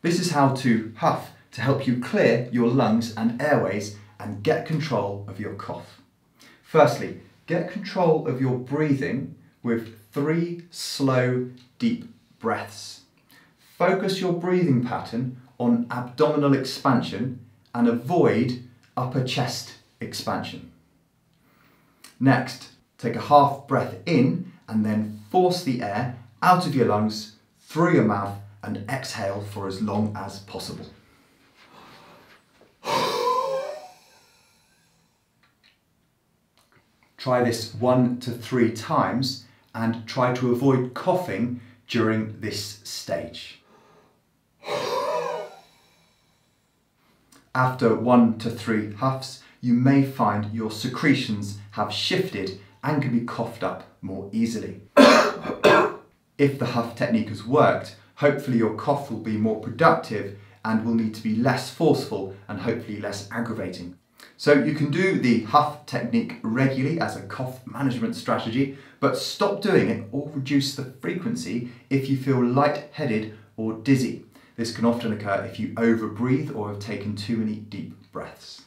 This is how to huff to help you clear your lungs and airways and get control of your cough. Firstly, get control of your breathing with 3 slow, deep breaths. Focus your breathing pattern on abdominal expansion and avoid upper chest expansion. Next, take a half breath in and then force the air out of your lungs through your mouth and exhale for as long as possible. Try this 1 to 3 times and try to avoid coughing during this stage. After 1 to 3 huffs, you may find your secretions have shifted and can be coughed up more easily. If the huff technique has worked, hopefully your cough will be more productive and will need to be less forceful and hopefully less aggravating. So you can do the huff technique regularly as a cough management strategy, but stop doing it or reduce the frequency if you feel lightheaded or dizzy. This can often occur if you overbreathe or have taken too many deep breaths.